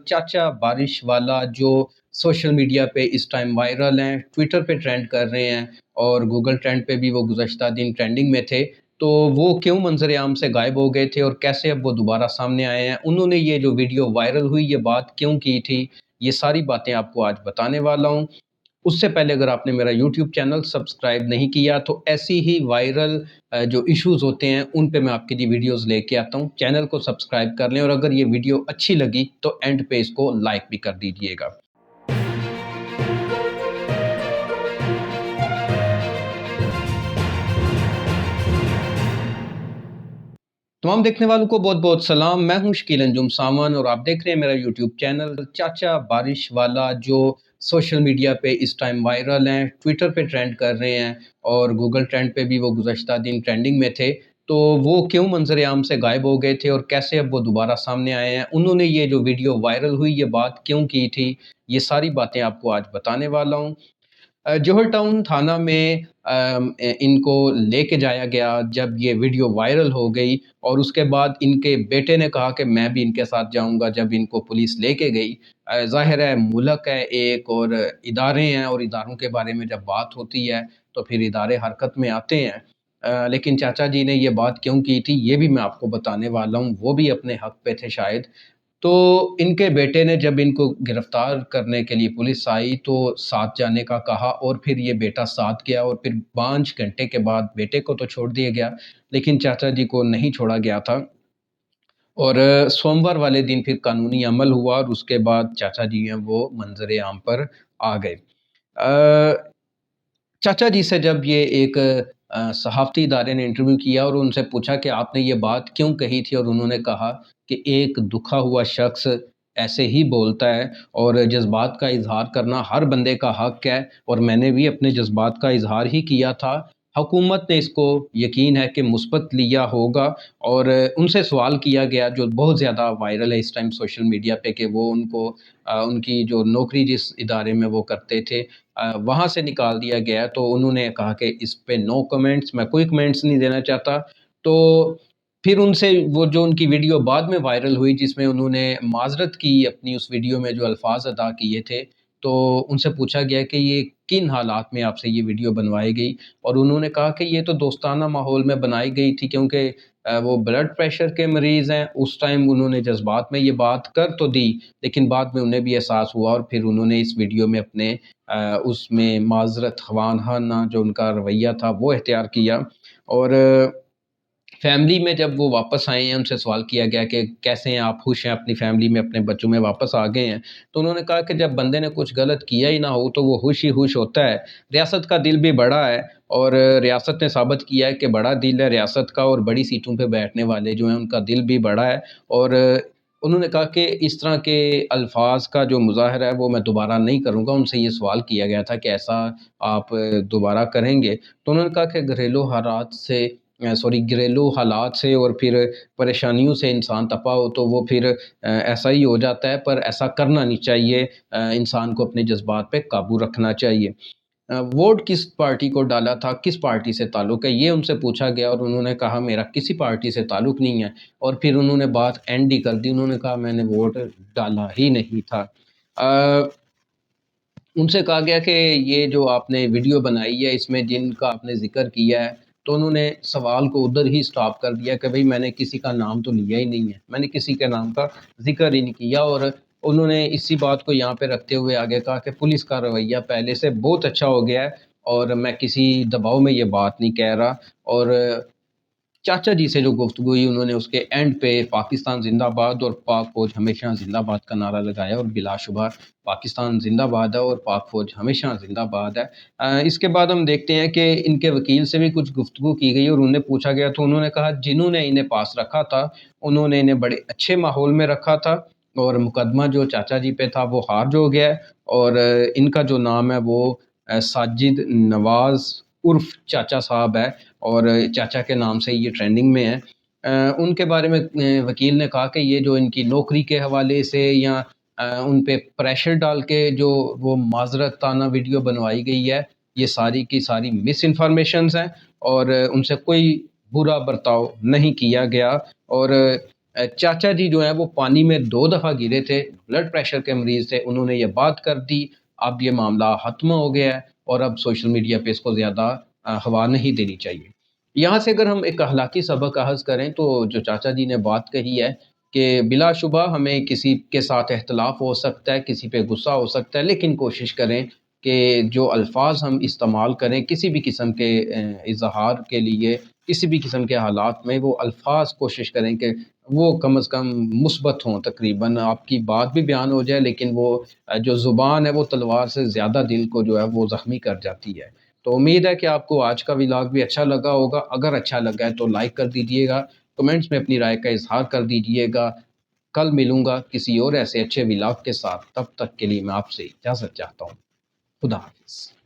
چاچا بارش والا جو سوشل میڈیا پہ اس ٹائم وائرل ہیں، ٹویٹر پہ ٹرینڈ کر رہے ہیں اور گوگل ٹرینڈ پہ بھی وہ گزشتہ دن ٹرینڈنگ میں تھے، تو وہ کیوں منظر عام سے غائب ہو گئے تھے اور کیسے اب وہ دوبارہ سامنے آئے ہیں؟ انہوں نے یہ جو ویڈیو وائرل ہوئی یہ بات کیوں کی تھی؟ یہ ساری باتیں آپ کو آج بتانے والا ہوں۔ اس سے پہلے اگر آپ نے میرا یوٹیوب چینل سبسکرائب نہیں کیا تو ایسی ہی وائرل جو ایشوز ہوتے ہیں ان پہ میں آپ کے لیے ویڈیوز لے کے آتا ہوں۔ چینل کو سبسکرائب کر لیں اور اگر یہ ویڈیو اچھی لگی تو اینڈ پہ اس کو لائک بھی کر دیجئے گا۔ تمام دیکھنے والوں کو بہت بہت سلام، میں ہوں شکیل انجم سامان اور آپ دیکھ رہے ہیں میرا یوٹیوب چینل۔ چاچا بارش والا جو سوشل میڈیا پہ اس ٹائم وائرل ہیں، ٹویٹر پہ ٹرینڈ کر رہے ہیں اور گوگل ٹرینڈ پہ بھی وہ گزشتہ دن ٹرینڈنگ میں تھے، تو وہ کیوں منظر عام سے غائب ہو گئے تھے اور کیسے اب وہ دوبارہ سامنے آئے ہیں؟ انہوں نے یہ جو ویڈیو وائرل ہوئی یہ بات کیوں کی تھی؟ یہ ساری باتیں آپ کو آج بتانے والا ہوں۔ جوہر ٹاؤن تھانہ میں ان کو لے کے جایا گیا جب یہ ویڈیو وائرل ہو گئی، اور اس کے بعد ان کے بیٹے نے کہا کہ میں بھی ان کے ساتھ جاؤں گا۔ جب ان کو پولیس لے کے گئی، ظاہر ہے ملک ہے ایک اور ادارے ہیں، اور اداروں کے بارے میں جب بات ہوتی ہے تو پھر ادارے حرکت میں آتے ہیں، لیکن چاچا جی نے یہ بات کیوں کی تھی یہ بھی میں آپ کو بتانے والا ہوں۔ وہ بھی اپنے حق پہ تھے شاید۔ تو ان کے بیٹے نے جب ان کو گرفتار کرنے کے لیے پولیس آئی تو ساتھ جانے کا کہا، اور پھر یہ بیٹا ساتھ گیا، اور پھر 5 گھنٹے کے بعد بیٹے کو تو چھوڑ دیا گیا لیکن چاچا جی کو نہیں چھوڑا گیا تھا، اور سوموار والے دن پھر قانونی عمل ہوا اور اس کے بعد چاچا جی ہیں وہ منظر عام پر آ گئے۔ چاچا جی سے جب یہ ایک صحافتی ادارے نے انٹرویو کیا اور ان سے پوچھا کہ آپ نے یہ بات کیوں کہی تھی، اور انہوں نے کہا کہ ایک دکھا ہوا شخص ایسے ہی بولتا ہے اور جذبات کا اظہار کرنا ہر بندے کا حق ہے، اور میں نے بھی اپنے جذبات کا اظہار ہی کیا تھا۔ حکومت نے اس کو یقین ہے کہ مثبت لیا ہوگا، اور ان سے سوال کیا گیا جو بہت زیادہ وائرل ہے اس ٹائم سوشل میڈیا پہ کہ وہ ان کو ان کی جو نوکری جس ادارے میں وہ کرتے تھے وہاں سے نکال دیا گیا، تو انہوں نے کہا کہ اس پہ نو کمنٹس، میں کوئی کمنٹس نہیں دینا چاہتا۔ تو پھر ان سے وہ جو ان کی ویڈیو بعد میں وائرل ہوئی جس میں انہوں نے معذرت کی اپنی اس ویڈیو میں جو الفاظ ادا کیے تھے، تو ان سے پوچھا گیا کہ یہ کن حالات میں آپ سے یہ ویڈیو بنوائی گئی، اور انہوں نے کہا کہ یہ تو دوستانہ ماحول میں بنائی گئی تھی کیونکہ وہ بلڈ پریشر کے مریض ہیں۔ اس ٹائم انہوں نے جذبات میں یہ بات کر تو دی لیکن بعد میں انہیں بھی احساس ہوا، اور پھر انہوں نے اس ویڈیو میں اپنے اس میں معذرت خواہانہ جو ان کا رویہ تھا وہ اختیار کیا۔ اور فیملی میں جب وہ واپس آئے ہیں ان سے سوال کیا گیا کہ کیسے ہیں آپ، خوش ہیں اپنی فیملی میں، اپنے بچوں میں واپس آ گئے ہیں؟ تو انہوں نے کہا کہ جب بندے نے کچھ غلط کیا ہی نہ ہو تو وہ خوش ہی خوش ہوتا ہے۔ ریاست کا دل بھی بڑا ہے اور ریاست نے ثابت کیا ہے کہ بڑا دل ہے ریاست کا، اور بڑی سیٹوں پہ بیٹھنے والے جو ہیں ان کا دل بھی بڑا ہے۔ اور انہوں نے کہا کہ اس طرح کے الفاظ کا جو مظاہرہ ہے وہ میں دوبارہ نہیں کروں گا۔ ان سے یہ سوال کیا گیا تھا کہ ایسا آپ دوبارہ کریں گے؟ تو انہوں نے کہا کہ گھریلو حالات سے اور پھر پریشانیوں سے انسان تپا ہو تو وہ پھر ایسا ہی ہو جاتا ہے، پر ایسا کرنا نہیں چاہیے، انسان کو اپنے جذبات پہ قابو رکھنا چاہیے۔ ووٹ کس پارٹی کو ڈالا تھا، کس پارٹی سے تعلق ہے، یہ ان سے پوچھا گیا اور انہوں نے کہا میرا کسی پارٹی سے تعلق نہیں ہے، اور پھر انہوں نے بات اینڈ ہی کر دی، انہوں نے کہا میں نے ووٹ ڈالا ہی نہیں تھا۔ ان سے کہا گیا کہ یہ جو آپ نے ویڈیو بنائی ہے اس میں جن کا آپ نے ذکر کیا ہے، تو انہوں نے سوال کو ادھر ہی سٹاپ کر دیا کہ بھئی میں نے کسی کا نام تو لیا ہی نہیں ہے، میں نے کسی کے نام کا ذکر ہی نہیں کیا، اور انہوں نے اسی بات کو یہاں پہ رکھتے ہوئے آگے کہا کہ پولیس کا رویہ پہلے سے بہت اچھا ہو گیا ہے اور میں کسی دباؤ میں یہ بات نہیں کہہ رہا۔ اور چاچا جی سے جو گفتگو ہوئی انہوں نے اس کے اینڈ پہ پاکستان زندہ باد اور پاک فوج ہمیشہ زندہ باد کا نعرہ لگایا، اور بلا شبہ پاکستان زندہ باد ہے اور پاک فوج ہمیشہ زندہ باد ہے۔ اس کے بعد ہم دیکھتے ہیں کہ ان کے وکیل سے بھی کچھ گفتگو کی گئی اور انہیں پوچھا گیا تو انہوں نے کہا جنہوں نے انہیں پاس رکھا تھا انہوں نے انہیں بڑے اچھے ماحول میں رکھا تھا، اور مقدمہ جو چاچا جی پہ تھا وہ خارج ہو گیا ہے، اور ان کا جو نام ہے وہ ساجد نواز عرف چاچا صاحب ہے، اور چاچا کے نام سے یہ ٹرینڈنگ میں ہے۔ ان کے بارے میں وکیل نے کہا کہ یہ جو ان کی نوکری کے حوالے سے یا ان پہ پریشر ڈال کے جو وہ معذرتانہ ویڈیو بنوائی گئی ہے یہ ساری کی ساری مس انفارمیشنز ہیں، اور ان سے کوئی برا برتاؤ نہیں کیا گیا، اور چاچا جی جو ہیں وہ پانی میں 2 دفعہ گرے تھے، بلڈ پریشر کے مریض تھے، انہوں نے یہ بات کر دی، اب یہ معاملہ ختم ہو گیا ہے اور اب سوشل میڈیا پہ اس کو زیادہ ہوا نہیں دینی چاہیے۔ یہاں سے اگر ہم ایک اخلاقی سبق اخذ کریں تو جو چاچا جی نے بات کہی ہے کہ بلا شبہ ہمیں کسی کے ساتھ اختلاف ہو سکتا ہے، کسی پہ غصہ ہو سکتا ہے، لیکن کوشش کریں کہ جو الفاظ ہم استعمال کریں کسی بھی قسم کے اظہار کے لیے، کسی بھی قسم کے حالات میں، وہ الفاظ کوشش کریں کہ وہ کم از کم مثبت ہوں، تقریباً آپ کی بات بھی بیان ہو جائے لیکن وہ جو زبان ہے وہ تلوار سے زیادہ دل کو جو ہے وہ زخمی کر جاتی ہے۔ تو امید ہے کہ آپ کو آج کا ولاگ بھی اچھا لگا ہوگا، اگر اچھا لگا ہے تو لائک کر دیجئے گا، کمنٹس میں اپنی رائے کا اظہار کر دیجئے گا۔ کل ملوں گا کسی اور ایسے اچھے ولاگ کے ساتھ، تب تک کے لیے میں آپ سے اجازت چاہتا ہوں۔ خدا حافظ۔